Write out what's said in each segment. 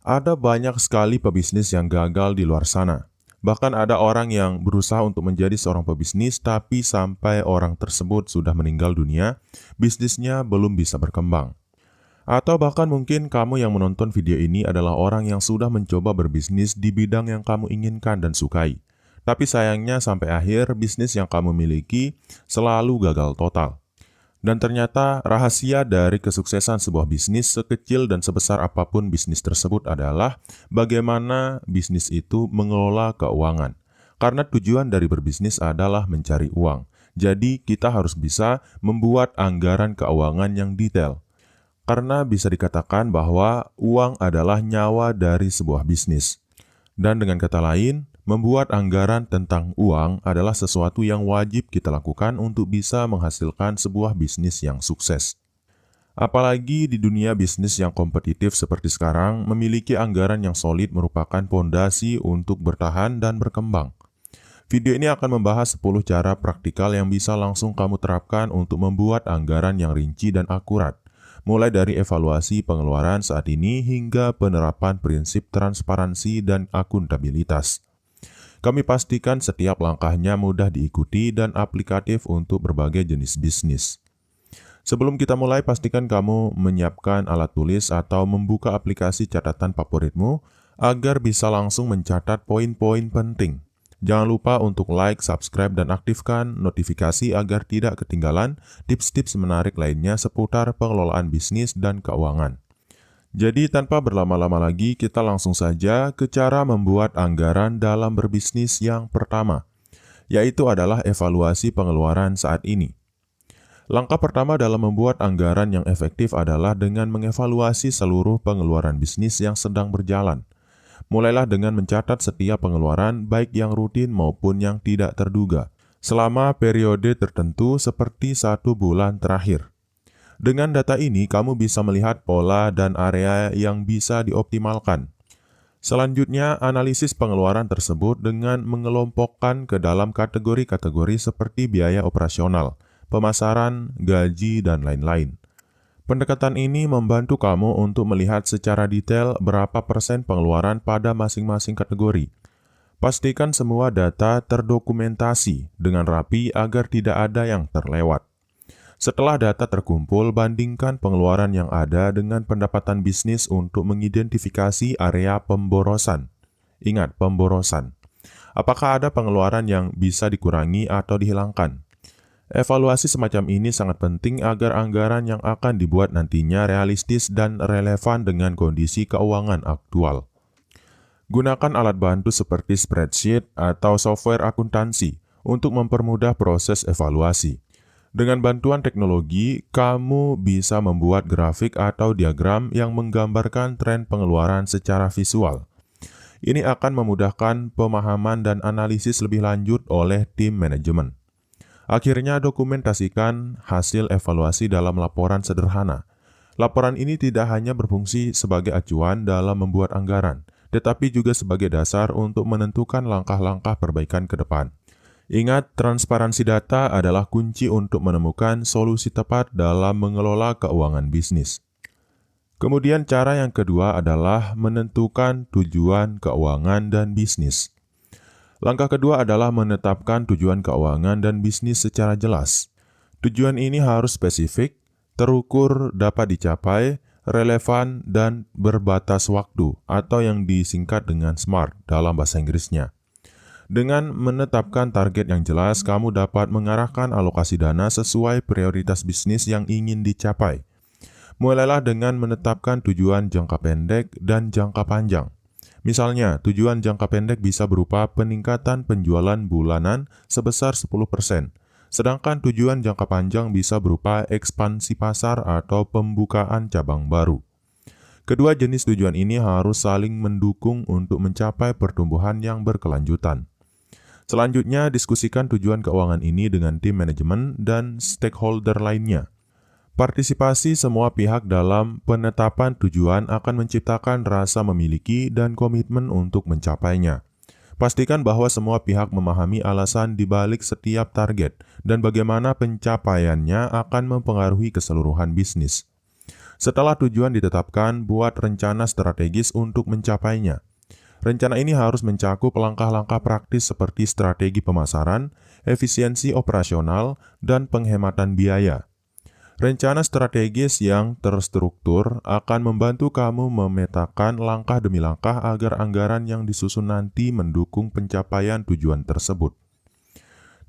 Ada banyak sekali pebisnis yang gagal di luar sana. Bahkan ada orang yang berusaha untuk menjadi seorang pebisnis, tapi sampai orang tersebut sudah meninggal dunia, bisnisnya belum bisa berkembang. Atau bahkan mungkin kamu yang menonton video ini adalah orang yang sudah mencoba berbisnis di bidang yang kamu inginkan dan sukai. Tapi sayangnya sampai akhir bisnis yang kamu miliki selalu gagal total. Dan ternyata rahasia dari kesuksesan sebuah bisnis sekecil dan sebesar apapun bisnis tersebut adalah bagaimana bisnis itu mengelola keuangan. Karena tujuan dari berbisnis adalah mencari uang. Jadi kita harus bisa membuat anggaran keuangan yang detail. Karena bisa dikatakan bahwa uang adalah nyawa dari sebuah bisnis. Dan dengan kata lain, membuat anggaran tentang uang adalah sesuatu yang wajib kita lakukan untuk bisa menghasilkan sebuah bisnis yang sukses. Apalagi di dunia bisnis yang kompetitif seperti sekarang, memiliki anggaran yang solid merupakan fondasi untuk bertahan dan berkembang. Video ini akan membahas 10 cara praktikal yang bisa langsung kamu terapkan untuk membuat anggaran yang rinci dan akurat. Mulai dari evaluasi pengeluaran saat ini hingga penerapan prinsip transparansi dan akuntabilitas. Kami pastikan setiap langkahnya mudah diikuti dan aplikatif untuk berbagai jenis bisnis. Sebelum kita mulai, pastikan kamu menyiapkan alat tulis atau membuka aplikasi catatan favoritmu agar bisa langsung mencatat poin-poin penting. Jangan lupa untuk like, subscribe, dan aktifkan notifikasi agar tidak ketinggalan tips-tips menarik lainnya seputar pengelolaan bisnis dan keuangan. Jadi tanpa berlama-lama lagi, kita langsung saja ke cara membuat anggaran dalam berbisnis yang pertama, yaitu adalah evaluasi pengeluaran saat ini. Langkah pertama dalam membuat anggaran yang efektif adalah dengan mengevaluasi seluruh pengeluaran bisnis yang sedang berjalan. Mulailah dengan mencatat setiap pengeluaran, baik yang rutin maupun yang tidak terduga, selama periode tertentu seperti 1 bulan terakhir. Dengan data ini, kamu bisa melihat pola dan area yang bisa dioptimalkan. Selanjutnya, analisis pengeluaran tersebut dengan mengelompokkan ke dalam kategori-kategori seperti biaya operasional, pemasaran, gaji, dan lain-lain. Pendekatan ini membantu kamu untuk melihat secara detail berapa persen pengeluaran pada masing-masing kategori. Pastikan semua data terdokumentasi dengan rapi agar tidak ada yang terlewat. Setelah data terkumpul, bandingkan pengeluaran yang ada dengan pendapatan bisnis untuk mengidentifikasi area pemborosan. Ingat, pemborosan. Apakah ada pengeluaran yang bisa dikurangi atau dihilangkan? Evaluasi semacam ini sangat penting agar anggaran yang akan dibuat nantinya realistis dan relevan dengan kondisi keuangan aktual. Gunakan alat bantu seperti spreadsheet atau software akuntansi untuk mempermudah proses evaluasi. Dengan bantuan teknologi, kamu bisa membuat grafik atau diagram yang menggambarkan tren pengeluaran secara visual. Ini akan memudahkan pemahaman dan analisis lebih lanjut oleh tim manajemen. Akhirnya, dokumentasikan hasil evaluasi dalam laporan sederhana. Laporan ini tidak hanya berfungsi sebagai acuan dalam membuat anggaran, tetapi juga sebagai dasar untuk menentukan langkah-langkah perbaikan ke depan. Ingat, transparansi data adalah kunci untuk menemukan solusi tepat dalam mengelola keuangan bisnis. Kemudian cara yang kedua adalah menentukan tujuan keuangan dan bisnis. Langkah kedua adalah menetapkan tujuan keuangan dan bisnis secara jelas. Tujuan ini harus spesifik, terukur, dapat dicapai, relevan, dan berbatas waktu atau yang disingkat dengan SMART dalam bahasa Inggrisnya. Dengan menetapkan target yang jelas, kamu dapat mengarahkan alokasi dana sesuai prioritas bisnis yang ingin dicapai. Mulailah dengan menetapkan tujuan jangka pendek dan jangka panjang. Misalnya, tujuan jangka pendek bisa berupa peningkatan penjualan bulanan sebesar 10%, sedangkan tujuan jangka panjang bisa berupa ekspansi pasar atau pembukaan cabang baru. Kedua jenis tujuan ini harus saling mendukung untuk mencapai pertumbuhan yang berkelanjutan. Selanjutnya, diskusikan tujuan keuangan ini dengan tim manajemen dan stakeholder lainnya. Partisipasi semua pihak dalam penetapan tujuan akan menciptakan rasa memiliki dan komitmen untuk mencapainya. Pastikan bahwa semua pihak memahami alasan di balik setiap target dan bagaimana pencapaiannya akan mempengaruhi keseluruhan bisnis. Setelah tujuan ditetapkan, buat rencana strategis untuk mencapainya. Rencana ini harus mencakup langkah-langkah praktis seperti strategi pemasaran, efisiensi operasional, dan penghematan biaya. Rencana strategis yang terstruktur akan membantu kamu memetakan langkah demi langkah agar anggaran yang disusun nanti mendukung pencapaian tujuan tersebut.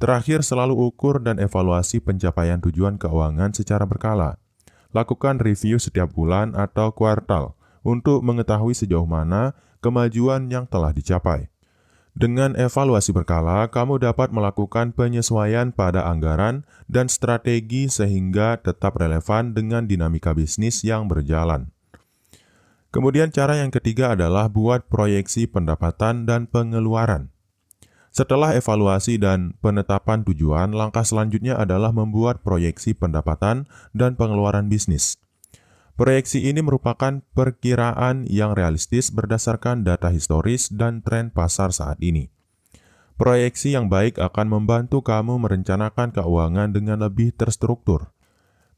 Terakhir, selalu ukur dan evaluasi pencapaian tujuan keuangan secara berkala. Lakukan review setiap bulan atau kuartal untuk mengetahui sejauh mana kemajuan yang telah dicapai. Dengan evaluasi berkala, kamu dapat melakukan penyesuaian pada anggaran dan strategi sehingga tetap relevan dengan dinamika bisnis yang berjalan. Kemudian cara yang ketiga adalah buat proyeksi pendapatan dan pengeluaran. Setelah evaluasi dan penetapan tujuan, langkah selanjutnya adalah membuat proyeksi pendapatan dan pengeluaran bisnis. Proyeksi ini merupakan perkiraan yang realistis berdasarkan data historis dan tren pasar saat ini. Proyeksi yang baik akan membantu kamu merencanakan keuangan dengan lebih terstruktur.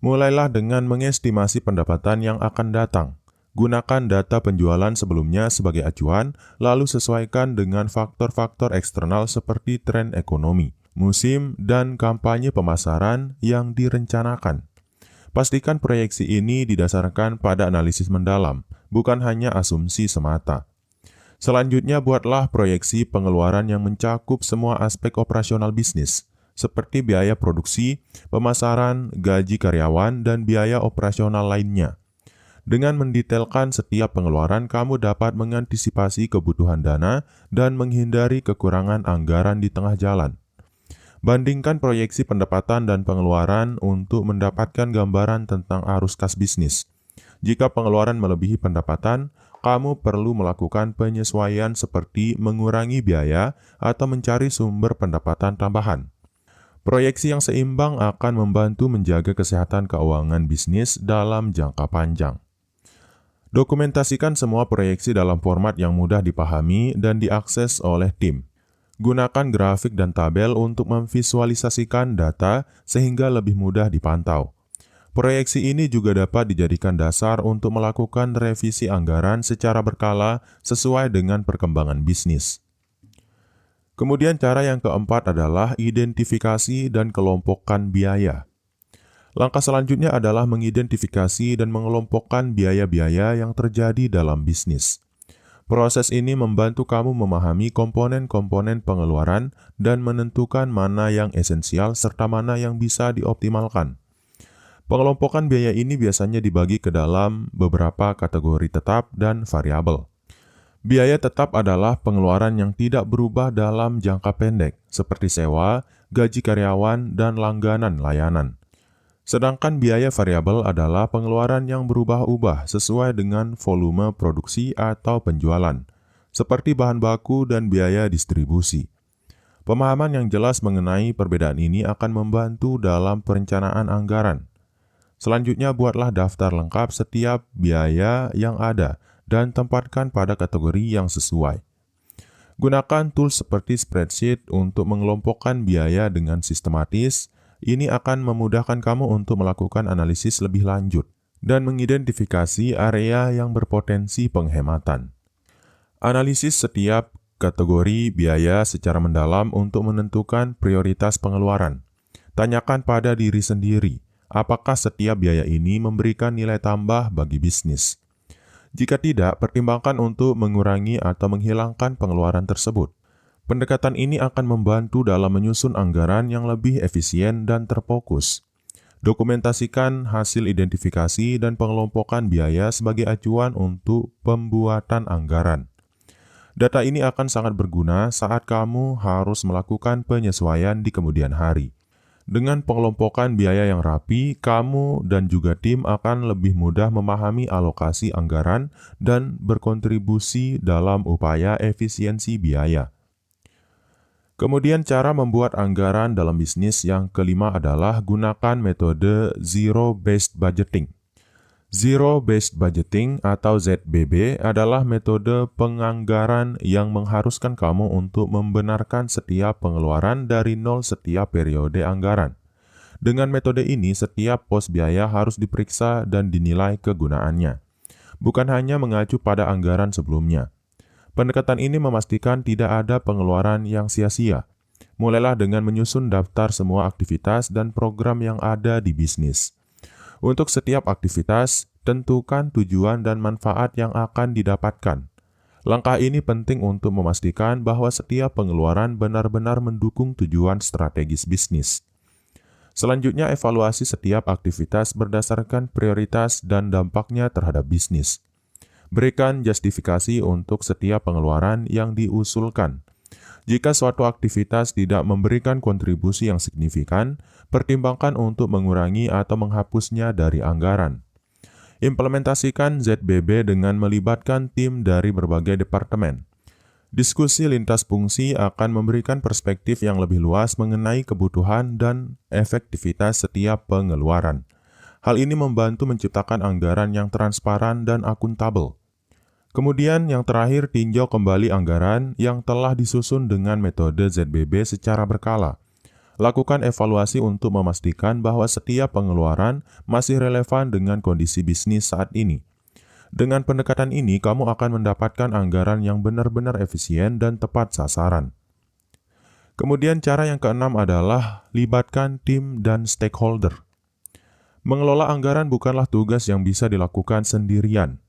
Mulailah dengan mengestimasi pendapatan yang akan datang. Gunakan data penjualan sebelumnya sebagai acuan, lalu sesuaikan dengan faktor-faktor eksternal seperti tren ekonomi, musim, dan kampanye pemasaran yang direncanakan. Pastikan proyeksi ini didasarkan pada analisis mendalam, bukan hanya asumsi semata. Selanjutnya, buatlah proyeksi pengeluaran yang mencakup semua aspek operasional bisnis, seperti biaya produksi, pemasaran, gaji karyawan, dan biaya operasional lainnya. Dengan mendetailkan setiap pengeluaran, kamu dapat mengantisipasi kebutuhan dana dan menghindari kekurangan anggaran di tengah jalan. Bandingkan proyeksi pendapatan dan pengeluaran untuk mendapatkan gambaran tentang arus kas bisnis. Jika pengeluaran melebihi pendapatan, kamu perlu melakukan penyesuaian seperti mengurangi biaya atau mencari sumber pendapatan tambahan. Proyeksi yang seimbang akan membantu menjaga kesehatan keuangan bisnis dalam jangka panjang. Dokumentasikan semua proyeksi dalam format yang mudah dipahami dan diakses oleh tim. Gunakan grafik dan tabel untuk memvisualisasikan data sehingga lebih mudah dipantau. Proyeksi ini juga dapat dijadikan dasar untuk melakukan revisi anggaran secara berkala sesuai dengan perkembangan bisnis. Kemudian cara yang keempat adalah identifikasi dan kelompokkan biaya. Langkah selanjutnya adalah mengidentifikasi dan mengelompokkan biaya-biaya yang terjadi dalam bisnis. Proses ini membantu kamu memahami komponen-komponen pengeluaran dan menentukan mana yang esensial serta mana yang bisa dioptimalkan. Pengelompokan biaya ini biasanya dibagi ke dalam beberapa kategori tetap dan variabel. Biaya tetap adalah pengeluaran yang tidak berubah dalam jangka pendek, seperti sewa, gaji karyawan, dan langganan layanan. Sedangkan biaya variabel adalah pengeluaran yang berubah-ubah sesuai dengan volume produksi atau penjualan, seperti bahan baku dan biaya distribusi. Pemahaman yang jelas mengenai perbedaan ini akan membantu dalam perencanaan anggaran. Selanjutnya, buatlah daftar lengkap setiap biaya yang ada dan tempatkan pada kategori yang sesuai. Gunakan tools seperti spreadsheet untuk mengelompokkan biaya dengan sistematis. Ini akan memudahkan kamu untuk melakukan analisis lebih lanjut dan mengidentifikasi area yang berpotensi penghematan. Analisis setiap kategori biaya secara mendalam untuk menentukan prioritas pengeluaran. Tanyakan pada diri sendiri, apakah setiap biaya ini memberikan nilai tambah bagi bisnis? Jika tidak, pertimbangkan untuk mengurangi atau menghilangkan pengeluaran tersebut. Pendekatan ini akan membantu dalam menyusun anggaran yang lebih efisien dan terfokus. Dokumentasikan hasil identifikasi dan pengelompokan biaya sebagai acuan untuk pembuatan anggaran. Data ini akan sangat berguna saat kamu harus melakukan penyesuaian di kemudian hari. Dengan pengelompokan biaya yang rapi, kamu dan juga tim akan lebih mudah memahami alokasi anggaran dan berkontribusi dalam upaya efisiensi biaya. Kemudian cara membuat anggaran dalam bisnis yang kelima adalah gunakan metode Zero-Based Budgeting. Zero-Based Budgeting atau ZBB adalah metode penganggaran yang mengharuskan kamu untuk membenarkan setiap pengeluaran dari nol setiap periode anggaran. Dengan metode ini, setiap pos biaya harus diperiksa dan dinilai kegunaannya, bukan hanya mengacu pada anggaran sebelumnya. Pendekatan ini memastikan tidak ada pengeluaran yang sia-sia. Mulailah dengan menyusun daftar semua aktivitas dan program yang ada di bisnis. Untuk setiap aktivitas, tentukan tujuan dan manfaat yang akan didapatkan. Langkah ini penting untuk memastikan bahwa setiap pengeluaran benar-benar mendukung tujuan strategis bisnis. Selanjutnya, evaluasi setiap aktivitas berdasarkan prioritas dan dampaknya terhadap bisnis. Berikan justifikasi untuk setiap pengeluaran yang diusulkan. Jika suatu aktivitas tidak memberikan kontribusi yang signifikan, pertimbangkan untuk mengurangi atau menghapusnya dari anggaran. Implementasikan ZBB dengan melibatkan tim dari berbagai departemen. Diskusi lintas fungsi akan memberikan perspektif yang lebih luas mengenai kebutuhan dan efektivitas setiap pengeluaran. Hal ini membantu menciptakan anggaran yang transparan dan akuntabel. Kemudian yang terakhir, tinjau kembali anggaran yang telah disusun dengan metode ZBB secara berkala. Lakukan evaluasi untuk memastikan bahwa setiap pengeluaran masih relevan dengan kondisi bisnis saat ini. Dengan pendekatan ini, kamu akan mendapatkan anggaran yang benar-benar efisien dan tepat sasaran. Kemudian cara yang keenam adalah libatkan tim dan stakeholder. Mengelola anggaran bukanlah tugas yang bisa dilakukan sendirian.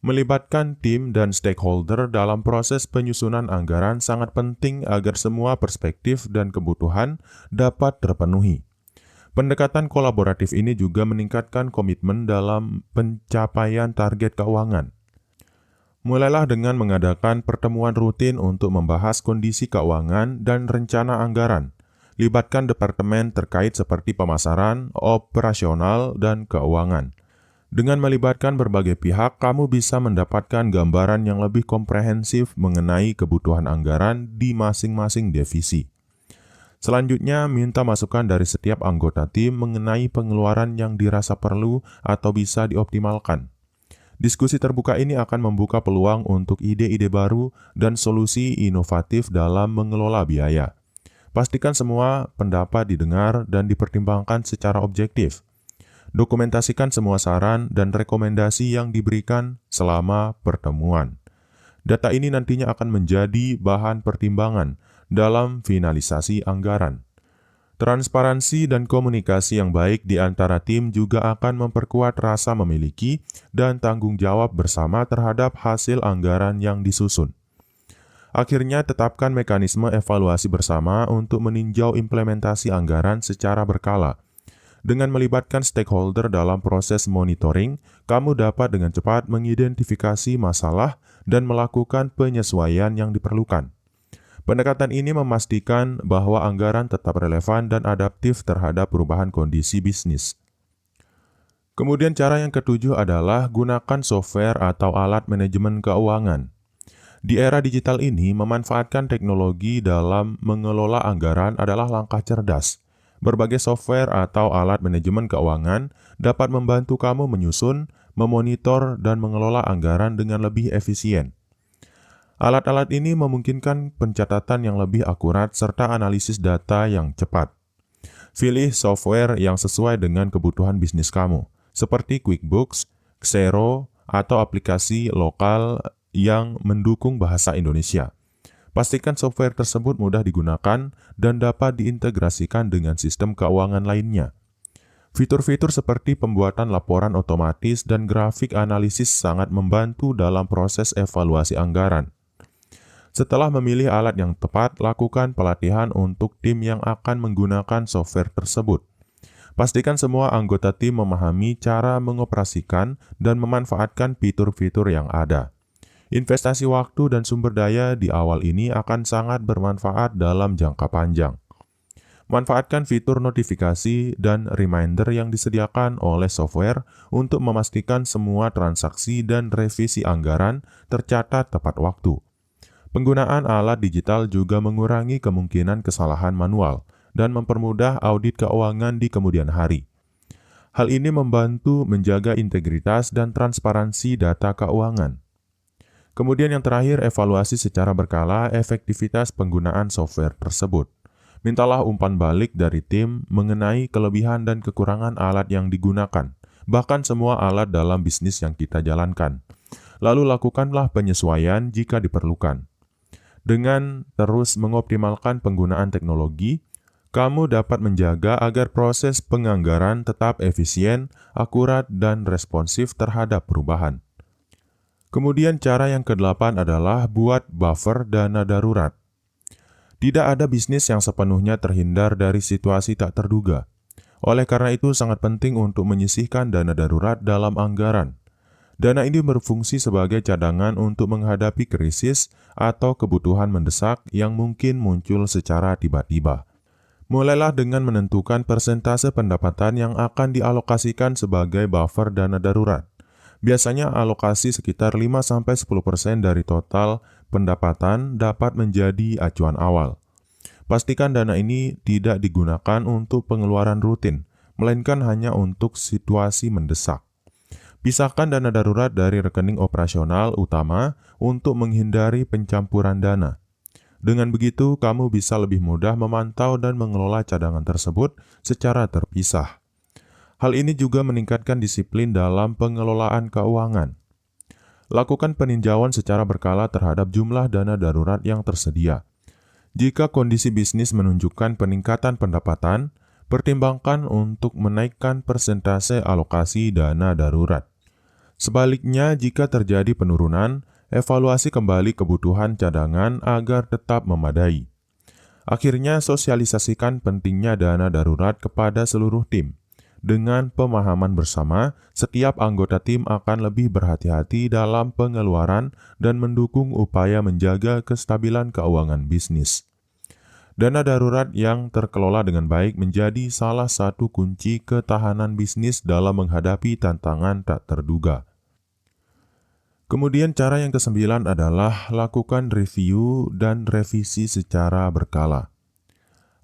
Melibatkan tim dan stakeholder dalam proses penyusunan anggaran sangat penting agar semua perspektif dan kebutuhan dapat terpenuhi. Pendekatan kolaboratif ini juga meningkatkan komitmen dalam pencapaian target keuangan. Mulailah dengan mengadakan pertemuan rutin untuk membahas kondisi keuangan dan rencana anggaran. Libatkan departemen terkait seperti pemasaran, operasional, dan keuangan. Dengan melibatkan berbagai pihak, kamu bisa mendapatkan gambaran yang lebih komprehensif mengenai kebutuhan anggaran di masing-masing divisi. Selanjutnya, minta masukan dari setiap anggota tim mengenai pengeluaran yang dirasa perlu atau bisa dioptimalkan. Diskusi terbuka ini akan membuka peluang untuk ide-ide baru dan solusi inovatif dalam mengelola biaya. Pastikan semua pendapat didengar dan dipertimbangkan secara objektif. Dokumentasikan semua saran dan rekomendasi yang diberikan selama pertemuan. Data ini nantinya akan menjadi bahan pertimbangan dalam finalisasi anggaran. Transparansi dan komunikasi yang baik di antara tim juga akan memperkuat rasa memiliki dan tanggung jawab bersama terhadap hasil anggaran yang disusun. Akhirnya, tetapkan mekanisme evaluasi bersama untuk meninjau implementasi anggaran secara berkala. Dengan melibatkan stakeholder dalam proses monitoring, kamu dapat dengan cepat mengidentifikasi masalah dan melakukan penyesuaian yang diperlukan. Pendekatan ini memastikan bahwa anggaran tetap relevan dan adaptif terhadap perubahan kondisi bisnis. Kemudian cara yang ketujuh adalah gunakan software atau alat manajemen keuangan. Di era digital ini, memanfaatkan teknologi dalam mengelola anggaran adalah langkah cerdas. Berbagai software atau alat manajemen keuangan dapat membantu kamu menyusun, memonitor, dan mengelola anggaran dengan lebih efisien. Alat-alat ini memungkinkan pencatatan yang lebih akurat serta analisis data yang cepat. Pilih software yang sesuai dengan kebutuhan bisnis kamu, seperti QuickBooks, Xero, atau aplikasi lokal yang mendukung bahasa Indonesia. Pastikan software tersebut mudah digunakan dan dapat diintegrasikan dengan sistem keuangan lainnya. Fitur-fitur seperti pembuatan laporan otomatis dan grafik analisis sangat membantu dalam proses evaluasi anggaran. Setelah memilih alat yang tepat, lakukan pelatihan untuk tim yang akan menggunakan software tersebut. Pastikan semua anggota tim memahami cara mengoperasikan dan memanfaatkan fitur-fitur yang ada. Investasi waktu dan sumber daya di awal ini akan sangat bermanfaat dalam jangka panjang. Manfaatkan fitur notifikasi dan reminder yang disediakan oleh software untuk memastikan semua transaksi dan revisi anggaran tercatat tepat waktu. Penggunaan alat digital juga mengurangi kemungkinan kesalahan manual dan mempermudah audit keuangan di kemudian hari. Hal ini membantu menjaga integritas dan transparansi data keuangan. Kemudian yang terakhir, evaluasi secara berkala efektivitas penggunaan software tersebut. Mintalah umpan balik dari tim mengenai kelebihan dan kekurangan alat yang digunakan, bahkan semua alat dalam bisnis yang kita jalankan. Lalu lakukanlah penyesuaian jika diperlukan. Dengan terus mengoptimalkan penggunaan teknologi, kamu dapat menjaga agar proses penganggaran tetap efisien, akurat, dan responsif terhadap perubahan. Kemudian cara yang kedelapan adalah buat buffer dana darurat. Tidak ada bisnis yang sepenuhnya terhindar dari situasi tak terduga. Oleh karena itu sangat penting untuk menyisihkan dana darurat dalam anggaran. Dana ini berfungsi sebagai cadangan untuk menghadapi krisis atau kebutuhan mendesak yang mungkin muncul secara tiba-tiba. Mulailah dengan menentukan persentase pendapatan yang akan dialokasikan sebagai buffer dana darurat. Biasanya alokasi sekitar 5-10% dari total pendapatan dapat menjadi acuan awal. Pastikan dana ini tidak digunakan untuk pengeluaran rutin, melainkan hanya untuk situasi mendesak. Pisahkan dana darurat dari rekening operasional utama untuk menghindari pencampuran dana. Dengan begitu, kamu bisa lebih mudah memantau dan mengelola cadangan tersebut secara terpisah. Hal ini juga meningkatkan disiplin dalam pengelolaan keuangan. Lakukan peninjauan secara berkala terhadap jumlah dana darurat yang tersedia. Jika kondisi bisnis menunjukkan peningkatan pendapatan, pertimbangkan untuk menaikkan persentase alokasi dana darurat. Sebaliknya, jika terjadi penurunan, evaluasi kembali kebutuhan cadangan agar tetap memadai. Akhirnya, sosialisasikan pentingnya dana darurat kepada seluruh tim. Dengan pemahaman bersama, setiap anggota tim akan lebih berhati-hati dalam pengeluaran dan mendukung upaya menjaga kestabilan keuangan bisnis. Dana darurat yang terkelola dengan baik menjadi salah satu kunci ketahanan bisnis dalam menghadapi tantangan tak terduga. Kemudian cara yang kesembilan adalah lakukan review dan revisi secara berkala.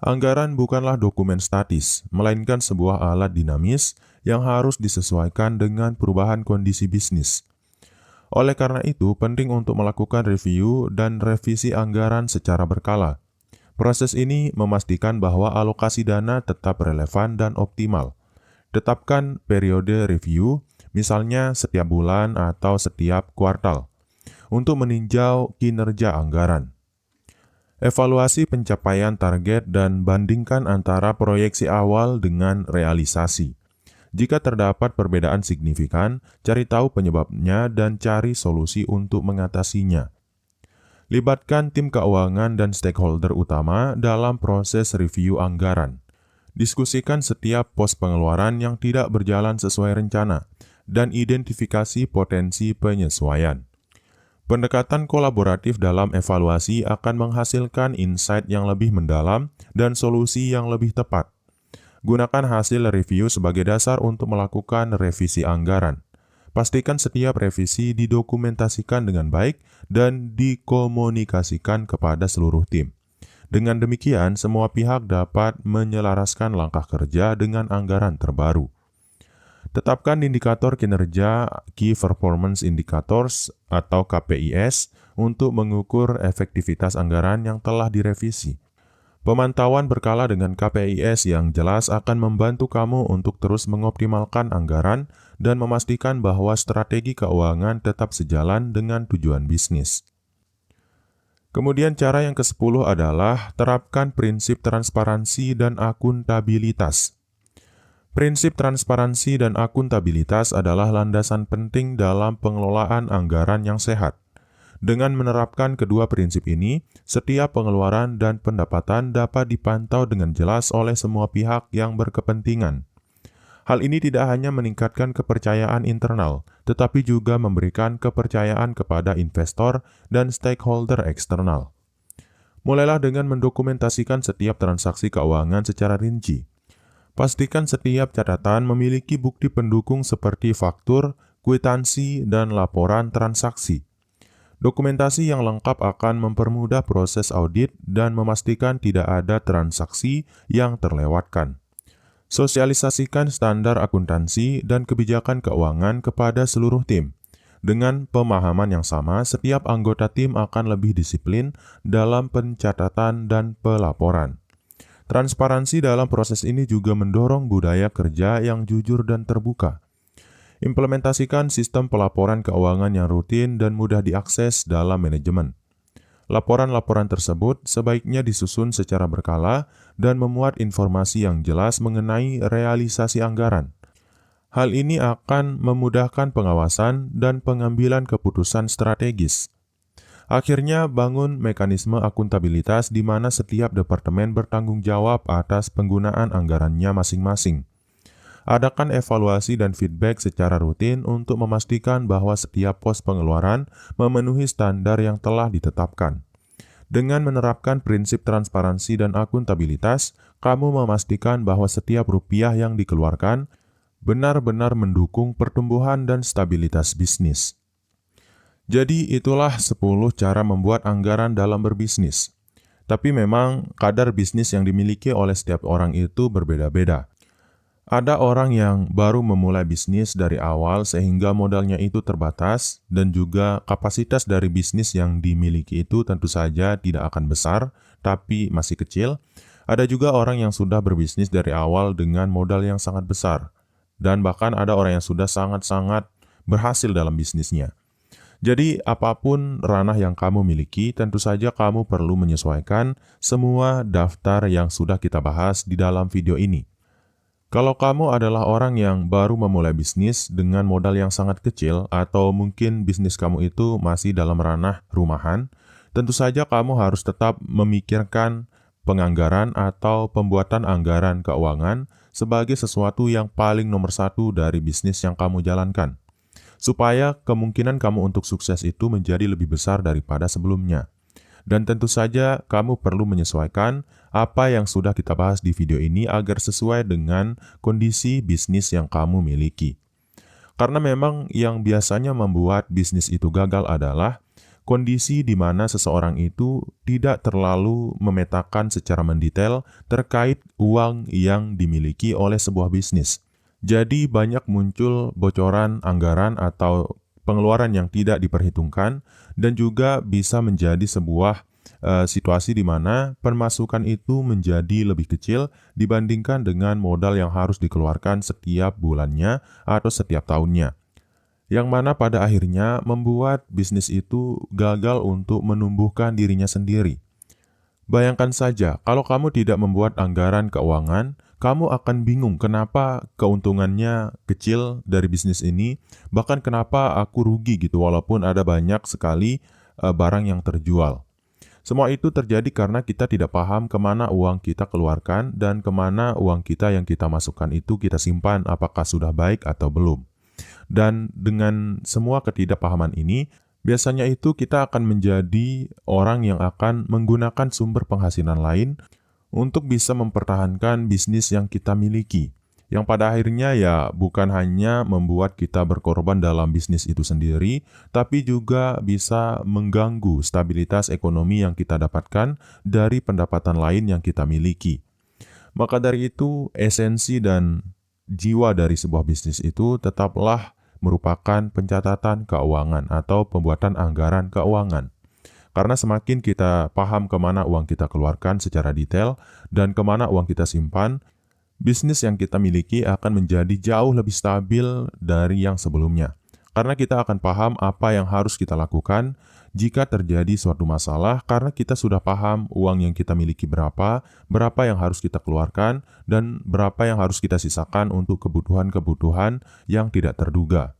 Anggaran bukanlah dokumen statis, melainkan sebuah alat dinamis yang harus disesuaikan dengan perubahan kondisi bisnis. Oleh karena itu, penting untuk melakukan review dan revisi anggaran secara berkala. Proses ini memastikan bahwa alokasi dana tetap relevan dan optimal. Tetapkan periode review, misalnya setiap bulan atau setiap kuartal, untuk meninjau kinerja anggaran. Evaluasi pencapaian target dan bandingkan antara proyeksi awal dengan realisasi. Jika terdapat perbedaan signifikan, cari tahu penyebabnya dan cari solusi untuk mengatasinya. Libatkan tim keuangan dan stakeholder utama dalam proses review anggaran. Diskusikan setiap pos pengeluaran yang tidak berjalan sesuai rencana dan identifikasi potensi penyesuaian. Pendekatan kolaboratif dalam evaluasi akan menghasilkan insight yang lebih mendalam dan solusi yang lebih tepat. Gunakan hasil review sebagai dasar untuk melakukan revisi anggaran. Pastikan setiap revisi didokumentasikan dengan baik dan dikomunikasikan kepada seluruh tim. Dengan demikian, semua pihak dapat menyelaraskan langkah kerja dengan anggaran terbaru. Tetapkan indikator kinerja Key Performance Indicators atau KPIs untuk mengukur efektivitas anggaran yang telah direvisi. Pemantauan berkala dengan KPIs yang jelas akan membantu kamu untuk terus mengoptimalkan anggaran dan memastikan bahwa strategi keuangan tetap sejalan dengan tujuan bisnis. Kemudian cara yang ke-10 adalah terapkan prinsip transparansi dan akuntabilitas. Prinsip transparansi dan akuntabilitas adalah landasan penting dalam pengelolaan anggaran yang sehat. Dengan menerapkan kedua prinsip ini, setiap pengeluaran dan pendapatan dapat dipantau dengan jelas oleh semua pihak yang berkepentingan. Hal ini tidak hanya meningkatkan kepercayaan internal, tetapi juga memberikan kepercayaan kepada investor dan stakeholder eksternal. Mulailah dengan mendokumentasikan setiap transaksi keuangan secara rinci. Pastikan setiap catatan memiliki bukti pendukung seperti faktur, kwitansi, dan laporan transaksi. Dokumentasi yang lengkap akan mempermudah proses audit dan memastikan tidak ada transaksi yang terlewatkan. Sosialisasikan standar akuntansi dan kebijakan keuangan kepada seluruh tim. Dengan pemahaman yang sama, setiap anggota tim akan lebih disiplin dalam pencatatan dan pelaporan. Transparansi dalam proses ini juga mendorong budaya kerja yang jujur dan terbuka. Implementasikan sistem pelaporan keuangan yang rutin dan mudah diakses dalam manajemen. Laporan-laporan tersebut sebaiknya disusun secara berkala dan memuat informasi yang jelas mengenai realisasi anggaran. Hal ini akan memudahkan pengawasan dan pengambilan keputusan strategis. Akhirnya, bangun mekanisme akuntabilitas di mana setiap departemen bertanggung jawab atas penggunaan anggarannya masing-masing. Adakan evaluasi dan feedback secara rutin untuk memastikan bahwa setiap pos pengeluaran memenuhi standar yang telah ditetapkan. Dengan menerapkan prinsip transparansi dan akuntabilitas, kamu memastikan bahwa setiap rupiah yang dikeluarkan benar-benar mendukung pertumbuhan dan stabilitas bisnis. Jadi itulah 10 cara membuat anggaran dalam berbisnis. Tapi memang kadar bisnis yang dimiliki oleh setiap orang itu berbeda-beda. Ada orang yang baru memulai bisnis dari awal sehingga modalnya itu terbatas dan juga kapasitas dari bisnis yang dimiliki itu tentu saja tidak akan besar, tapi masih kecil. Ada juga orang yang sudah berbisnis dari awal dengan modal yang sangat besar. Dan bahkan ada orang yang sudah sangat-sangat berhasil dalam bisnisnya. Jadi apapun ranah yang kamu miliki, tentu saja kamu perlu menyesuaikan semua daftar yang sudah kita bahas di dalam video ini. Kalau kamu adalah orang yang baru memulai bisnis dengan modal yang sangat kecil atau mungkin bisnis kamu itu masih dalam ranah rumahan, tentu saja kamu harus tetap memikirkan penganggaran atau pembuatan anggaran keuangan sebagai sesuatu yang paling nomor satu dari bisnis yang kamu jalankan, supaya kemungkinan kamu untuk sukses itu menjadi lebih besar daripada sebelumnya. Dan tentu saja kamu perlu menyesuaikan apa yang sudah kita bahas di video ini agar sesuai dengan kondisi bisnis yang kamu miliki. Karena memang yang biasanya membuat bisnis itu gagal adalah kondisi di mana seseorang itu tidak terlalu memetakan secara mendetail terkait uang yang dimiliki oleh sebuah bisnis. Jadi banyak muncul bocoran anggaran atau pengeluaran yang tidak diperhitungkan dan juga bisa menjadi sebuah situasi di mana pemasukan itu menjadi lebih kecil dibandingkan dengan modal yang harus dikeluarkan setiap bulannya atau setiap tahunnya. Yang mana pada akhirnya membuat bisnis itu gagal untuk menumbuhkan dirinya sendiri. Bayangkan saja, kalau kamu tidak membuat anggaran keuangan, kamu akan bingung kenapa keuntungannya kecil dari bisnis ini, bahkan kenapa aku rugi gitu walaupun ada banyak sekali barang yang terjual. Semua itu terjadi karena kita tidak paham kemana uang kita keluarkan dan kemana uang kita yang kita masukkan itu kita simpan, apakah sudah baik atau belum. Dan dengan semua ketidakpahaman ini, biasanya itu kita akan menjadi orang yang akan menggunakan sumber penghasilan lain untuk bisa mempertahankan bisnis yang kita miliki. Yang pada akhirnya ya bukan hanya membuat kita berkorban dalam bisnis itu sendiri, tapi juga bisa mengganggu stabilitas ekonomi yang kita dapatkan dari pendapatan lain yang kita miliki. Maka dari itu, esensi dan jiwa dari sebuah bisnis itu tetaplah merupakan pencatatan keuangan atau pembuatan anggaran keuangan. Karena semakin kita paham kemana uang kita keluarkan secara detail dan kemana uang kita simpan, bisnis yang kita miliki akan menjadi jauh lebih stabil dari yang sebelumnya. Karena kita akan paham apa yang harus kita lakukan jika terjadi suatu masalah, karena kita sudah paham uang yang kita miliki berapa yang harus kita keluarkan, dan berapa yang harus kita sisakan untuk kebutuhan-kebutuhan yang tidak terduga.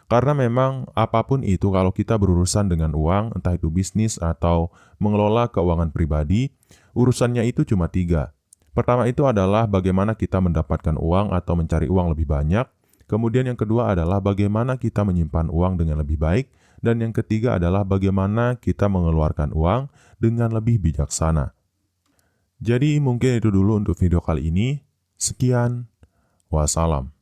Karena memang apapun itu kalau kita berurusan dengan uang, entah itu bisnis atau mengelola keuangan pribadi, urusannya itu cuma 3. Pertama itu adalah bagaimana kita mendapatkan uang atau mencari uang lebih banyak. Kemudian yang kedua adalah bagaimana kita menyimpan uang dengan lebih baik. Dan yang ketiga adalah bagaimana kita mengeluarkan uang dengan lebih bijaksana. Jadi mungkin itu dulu untuk video kali ini. Sekian, wassalam.